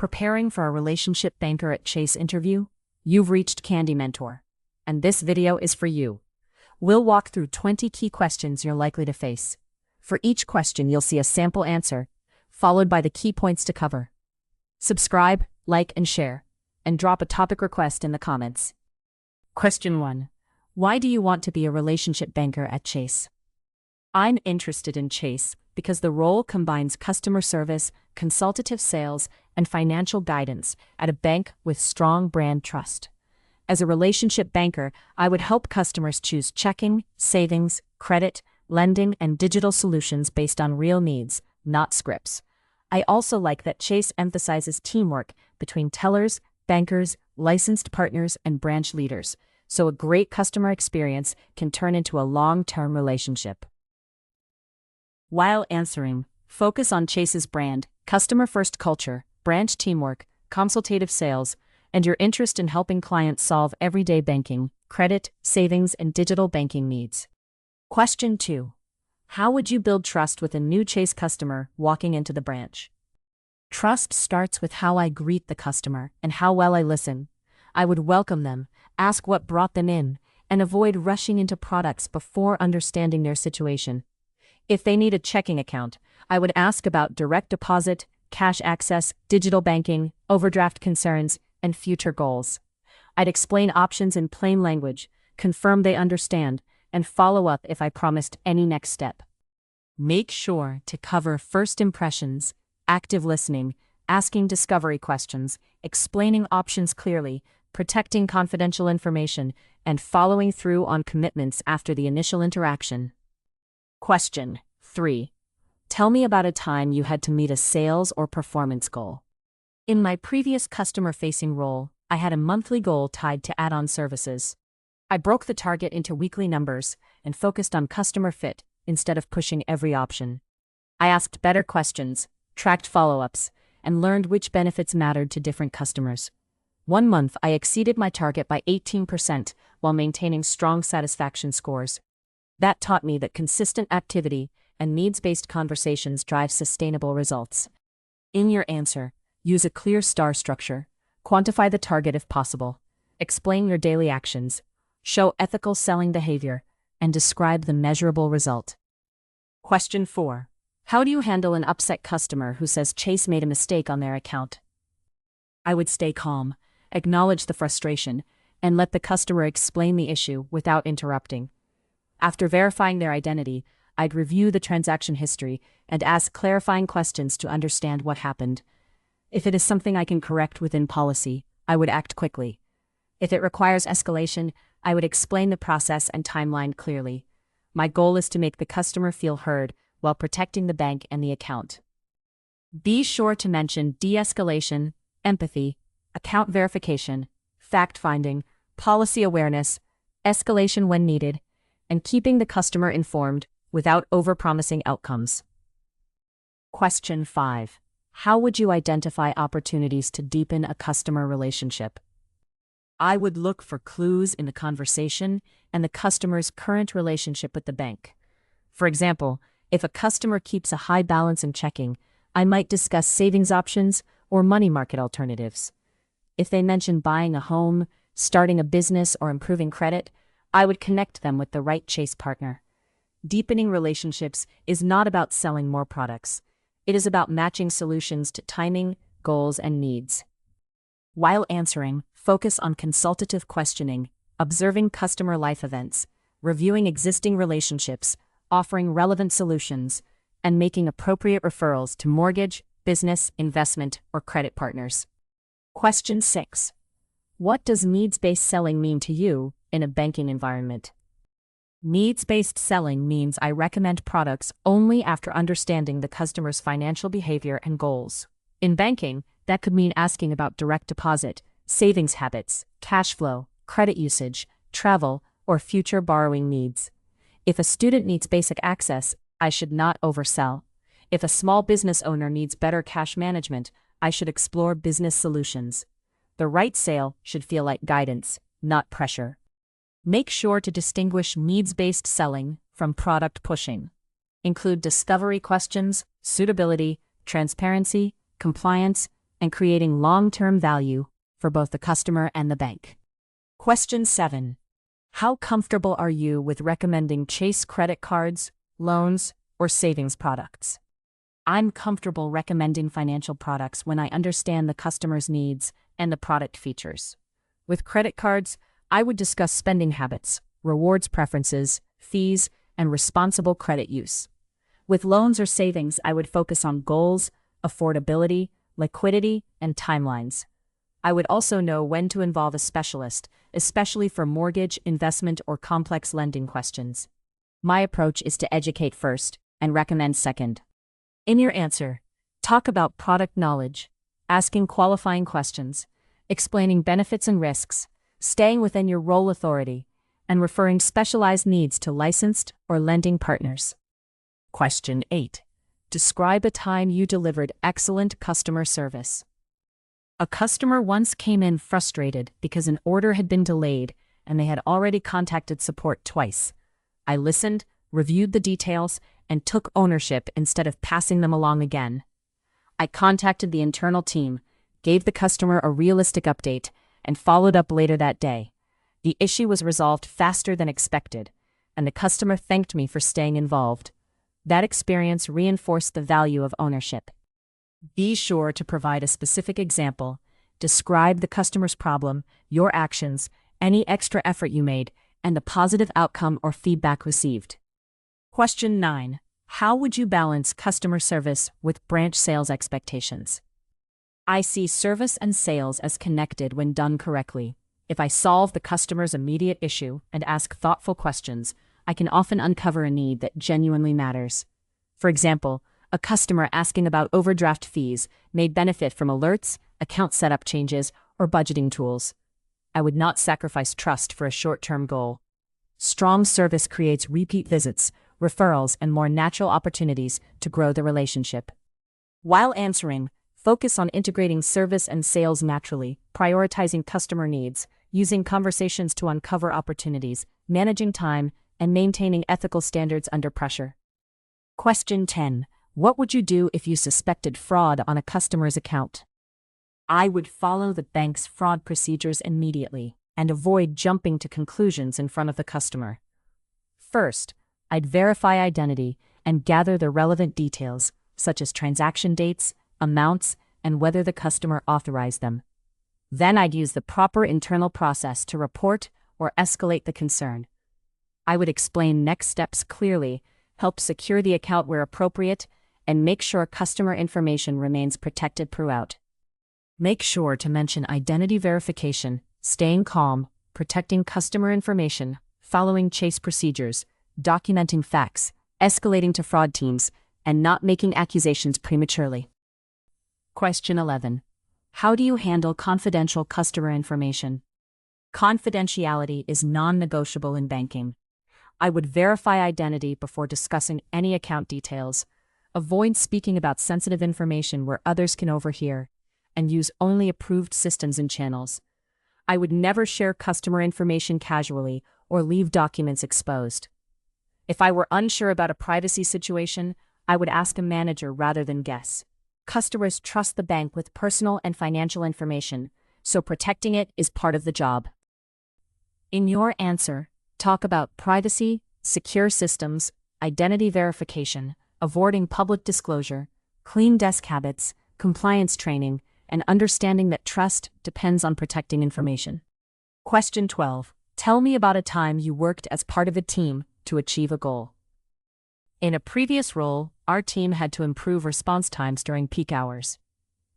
Preparing for a relationship banker at Chase interview? You've reached Candy Mentor, and this video is for you. We'll walk through 20 key questions you're likely to face. For each question, you'll see a sample answer, followed by the key points to cover. Subscribe, like, and share, and drop a topic request in the comments. Question 1. Why do you want to be a relationship banker at Chase? I'm interested in Chase because the role combines customer service, consultative sales, and financial guidance at a bank with strong brand trust. As a relationship banker, I would help customers choose checking, savings, credit, lending, and digital solutions based on real needs, not scripts. I also like that Chase emphasizes teamwork between tellers, bankers, licensed partners, and branch leaders, so a great customer experience can turn into a long-term relationship. While answering, focus on Chase's brand, customer-first culture, branch teamwork, consultative sales, and your interest in helping clients solve everyday banking, credit, savings, and digital banking needs. Question 2. How would you build trust with a new Chase customer walking into the branch? Trust starts with how I greet the customer and how well I listen. I would welcome them, ask what brought them in, and avoid rushing into products before understanding their situation. If they need a checking account, I would ask about direct deposit, cash access, digital banking, overdraft concerns, and future goals. I'd explain options in plain language, confirm they understand, and follow up if I promised any next step. Make sure to cover first impressions, active listening, asking discovery questions, explaining options clearly, protecting confidential information, and following through on commitments after the initial interaction. Question 3. Tell me about a time you had to meet a sales or performance goal. In my previous customer-facing role, I had a monthly goal tied to add-on services. I broke the target into weekly numbers and focused on customer fit instead of pushing every option. I asked better questions, tracked follow-ups, and learned which benefits mattered to different customers. One month, I exceeded my target by 18% while maintaining strong satisfaction scores. That taught me that consistent activity and needs-based conversations drive sustainable results. In your answer, use a clear star structure, quantify the target if possible, explain your daily actions, show ethical selling behavior, and describe the measurable result. Question 4. How do you handle an upset customer who says Chase made a mistake on their account? I would stay calm, acknowledge the frustration, and let the customer explain the issue without interrupting. After verifying their identity, I'd review the transaction history and ask clarifying questions to understand what happened. If it is something I can correct within policy, I would act quickly. If it requires escalation, I would explain the process and timeline clearly. My goal is to make the customer feel heard while protecting the bank and the account. Be sure to mention de-escalation, empathy, account verification, fact-finding, policy awareness, escalation when needed, and keeping the customer informed without overpromising outcomes. Question 5. How would you identify opportunities to deepen a customer relationship? I would look for clues in the conversation and the customer's current relationship with the bank. For example, if a customer keeps a high balance in checking, I might discuss savings options or money market alternatives. If they mention buying a home, starting a business, or improving credit, I would connect them with the right Chase partner. Deepening relationships is not about selling more products. It is about matching solutions to timing, goals, and needs. While answering, focus on consultative questioning, observing customer life events, reviewing existing relationships, offering relevant solutions, and making appropriate referrals to mortgage, business, investment, or credit partners. Question 6. What does needs-based selling mean to you in a banking environment? Needs-based selling means I recommend products only after understanding the customer's financial behavior and goals. In banking, that could mean asking about direct deposit, savings habits, cash flow, credit usage, travel, or future borrowing needs. If a student needs basic access, I should not oversell. If a small business owner needs better cash management, I should explore business solutions. The right sale should feel like guidance, not pressure. Make sure to distinguish needs-based selling from product pushing. Include discovery questions, suitability, transparency, compliance, and creating long-term value for both the customer and the bank. Question 7. How comfortable are you with recommending Chase credit cards, loans, or savings products? I'm comfortable recommending financial products when I understand the customer's needs and the product features. With credit cards, I would discuss spending habits, rewards preferences, fees, and responsible credit use. With loans or savings, I would focus on goals, affordability, liquidity, and timelines. I would also know when to involve a specialist, especially for mortgage, investment, or complex lending questions. My approach is to educate first and recommend second. In your answer, talk about product knowledge, asking qualifying questions, explaining benefits and risks, staying within your role authority, and referring specialized needs to licensed or lending partners. Question 8. Describe a time you delivered excellent customer service. A customer once came in frustrated because an order had been delayed and they had already contacted support twice. I listened, reviewed the details, and took ownership instead of passing them along again. I contacted the internal team, gave the customer a realistic update, and followed up later that day. The issue was resolved faster than expected, and the customer thanked me for staying involved. That experience reinforced the value of ownership. Be sure to provide a specific example, describe the customer's problem, your actions, any extra effort you made, and the positive outcome or feedback received. Question 9. How would you balance customer service with branch sales expectations? I see service and sales as connected when done correctly. If I solve the customer's immediate issue and ask thoughtful questions, I can often uncover a need that genuinely matters. For example, a customer asking about overdraft fees may benefit from alerts, account setup changes, or budgeting tools. I would not sacrifice trust for a short-term goal. Strong service creates repeat visits, referrals, and more natural opportunities to grow the relationship. While answering, focus on integrating service and sales naturally, prioritizing customer needs, using conversations to uncover opportunities, managing time, and maintaining ethical standards under pressure. Question 10. What would you do if you suspected fraud on a customer's account? I would follow the bank's fraud procedures immediately and avoid jumping to conclusions in front of the customer. First, I'd verify identity and gather the relevant details, such as transaction dates, amounts, and whether the customer authorized them. Then I'd use the proper internal process to report or escalate the concern. I would explain next steps clearly, help secure the account where appropriate, and make sure customer information remains protected throughout. Make sure to mention identity verification, staying calm, protecting customer information, following Chase procedures, documenting facts, escalating to fraud teams, and not making accusations prematurely. Question 11. How do you handle confidential customer information? Confidentiality is non-negotiable in banking. I would verify identity before discussing any account details, avoid speaking about sensitive information where others can overhear, and use only approved systems and channels. I would never share customer information casually or leave documents exposed. If I were unsure about a privacy situation, I would ask a manager rather than guess. Customers trust the bank with personal and financial information, so protecting it is part of the job. In your answer, talk about privacy, secure systems, identity verification, avoiding public disclosure, clean desk habits, compliance training, and understanding that trust depends on protecting information. Question 12. Tell me about a time you worked as part of a team to achieve a goal. In a previous role, our team had to improve response times during peak hours.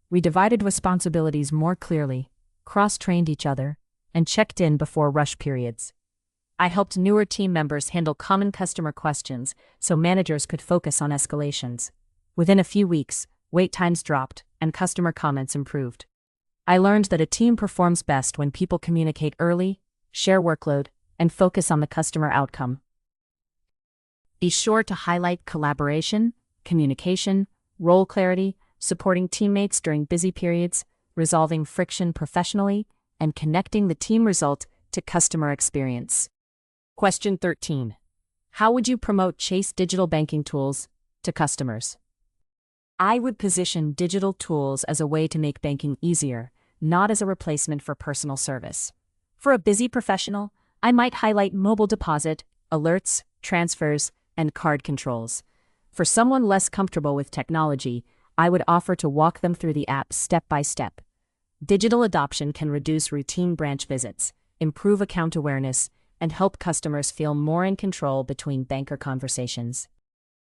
We divided responsibilities more clearly, cross-trained each other, and checked in before rush periods. I helped newer team members handle common customer questions so managers could focus on escalations. Within a few weeks, wait times dropped and customer comments improved. I learned that a team performs best when people communicate early, share workload, and focus on the customer outcome. Be sure to highlight collaboration, communication, role clarity, supporting teammates during busy periods, resolving friction professionally, and connecting the team result to customer experience. Question 13. How would you promote Chase digital banking tools to customers? I would position digital tools as a way to make banking easier, not as a replacement for personal service. For a busy professional, I might highlight mobile deposit, alerts, transfers, and card controls. For someone less comfortable with technology, I would offer to walk them through the app step by step. Digital adoption can reduce routine branch visits, improve account awareness, and help customers feel more in control between banker conversations.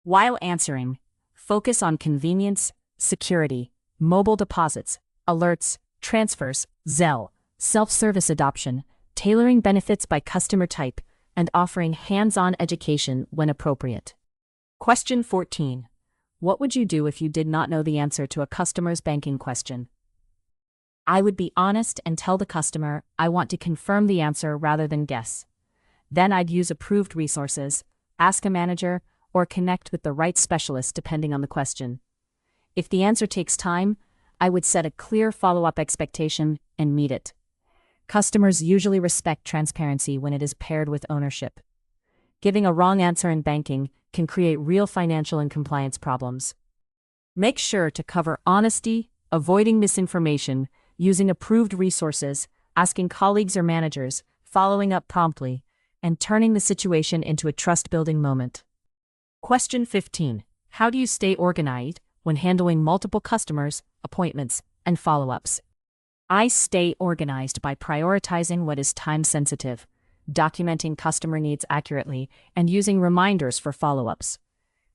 While answering, focus on convenience, security, mobile deposits, alerts, transfers, Zelle, self-service adoption, tailoring benefits by customer type, and offering hands-on education when appropriate. Question 14. What would you do if you did not know the answer to a customer's banking question? I would be honest and tell the customer I want to confirm the answer rather than guess. Then I'd use approved resources, ask a manager, or connect with the right specialist depending on the question. If the answer takes time, I would set a clear follow-up expectation and meet it. Customers usually respect transparency when it is paired with ownership. Giving a wrong answer in banking can create real financial and compliance problems. Make sure to cover honesty, avoiding misinformation, using approved resources, asking colleagues or managers, following up promptly, and turning the situation into a trust-building moment. Question 15. How do you stay organized when handling multiple customers, appointments, and follow-ups? I stay organized by prioritizing what is time-sensitive, documenting customer needs accurately, and using reminders for follow-ups.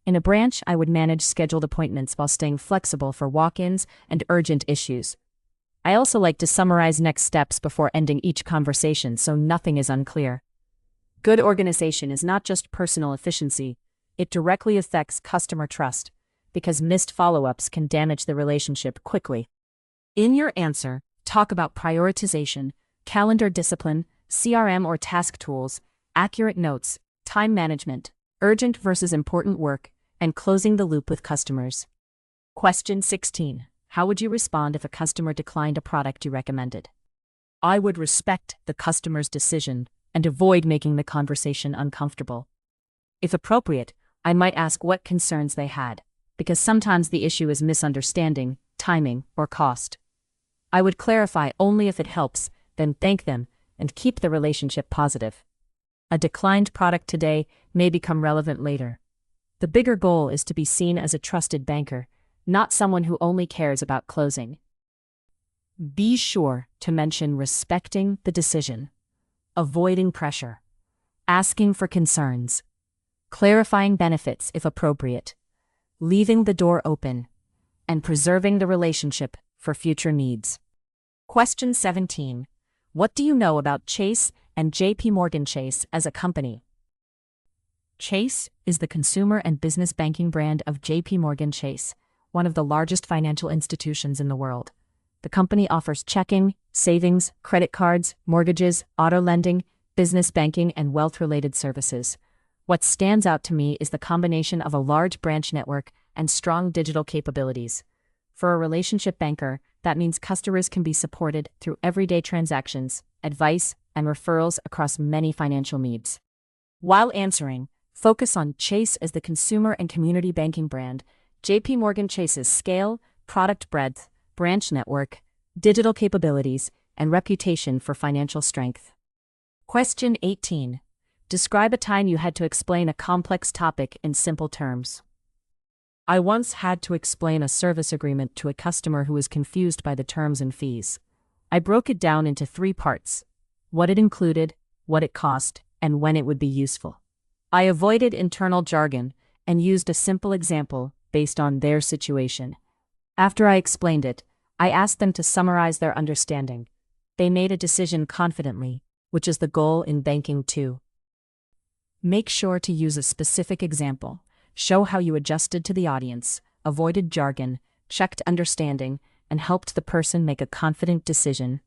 In a branch, I would manage scheduled appointments while staying flexible for walk-ins and urgent issues. I also like to summarize next steps before ending each conversation so nothing is unclear. Good organization is not just personal efficiency, it directly affects customer trust, because missed follow-ups can damage the relationship quickly. In your answer, talk about prioritization, calendar discipline, CRM or task tools, accurate notes, time management, urgent versus important work, and closing the loop with customers. Question 16. How would you respond if a customer declined a product you recommended? I would respect the customer's decision and avoid making the conversation uncomfortable. If appropriate, I might ask what concerns they had, because sometimes the issue is misunderstanding, timing, or cost. I would clarify only if it helps, then thank them, and keep the relationship positive. A declined product today may become relevant later. The bigger goal is to be seen as a trusted banker, not someone who only cares about closing. Be sure to mention respecting the decision, avoiding pressure, asking for concerns, clarifying benefits if appropriate, leaving the door open, and preserving the relationship for future needs. Question 17. What do you know about Chase and JPMorgan Chase as a company? Chase is the consumer and business banking brand of JPMorgan Chase, one of the largest financial institutions in the world. The company offers checking, savings, credit cards, mortgages, auto lending, business banking, and wealth-related services. What stands out to me is the combination of a large branch network and strong digital capabilities. For a relationship banker, that means customers can be supported through everyday transactions, advice, and referrals across many financial needs. While answering, focus on Chase as the consumer and community banking brand, JPMorgan Chase's scale, product breadth, branch network, digital capabilities, and reputation for financial strength. Question 18. Describe a time you had to explain a complex topic in simple terms. I once had to explain a service agreement to a customer who was confused by the terms and fees. I broke it down into 3 parts: what it included, what it cost, and when it would be useful. I avoided internal jargon and used a simple example based on their situation. After I explained it, I asked them to summarize their understanding. They made a decision confidently, which is the goal in banking too. Make sure to use a specific example. Show how you adjusted to the audience, avoided jargon, checked understanding, and helped the person make a confident decision.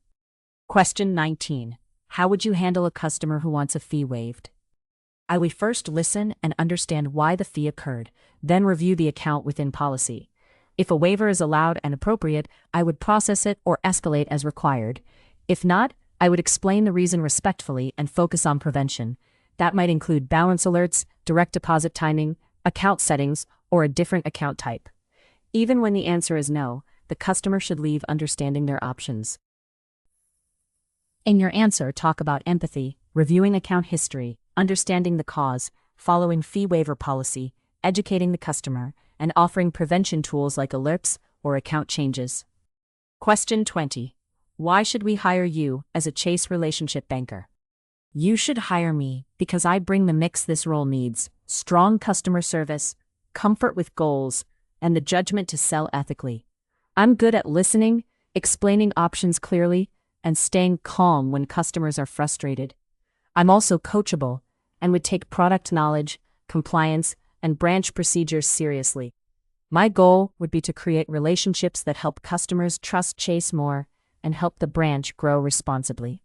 Question 19. How would you handle a customer who wants a fee waived? I would first listen and understand why the fee occurred, then review the account within policy. If a waiver is allowed and appropriate, I would process it or escalate as required. If not, I would explain the reason respectfully and focus on prevention. That might include balance alerts, direct deposit timing, account settings, or a different account type. Even when the answer is no, the customer should leave understanding their options. In your answer, talk about empathy, reviewing account history, understanding the cause, following fee waiver policy, educating the customer, and offering prevention tools like alerts or account changes. Question 20. Why should we hire you as a Chase relationship banker? You should hire me because I bring the mix this role needs: strong customer service, comfort with goals, and the judgment to sell ethically. I'm good at listening, explaining options clearly, and staying calm when customers are frustrated. I'm also coachable and would take product knowledge, compliance, and branch procedures seriously. My goal would be to create relationships that help customers trust Chase more and help the branch grow responsibly.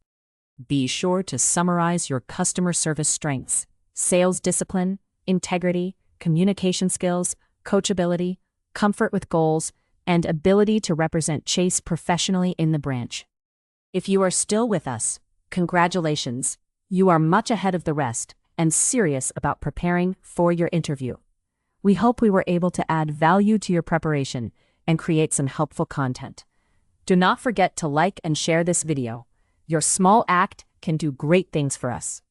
Be sure to summarize your customer service strengths: sales discipline, integrity, communication skills, coachability, comfort with goals, and ability to represent Chase professionally in the branch. If you are still with us, congratulations. You are much ahead of the rest and serious about preparing for your interview. We hope we were able to add value to your preparation and create some helpful content. Do not forget to like and share this video. Your small act can do great things for us.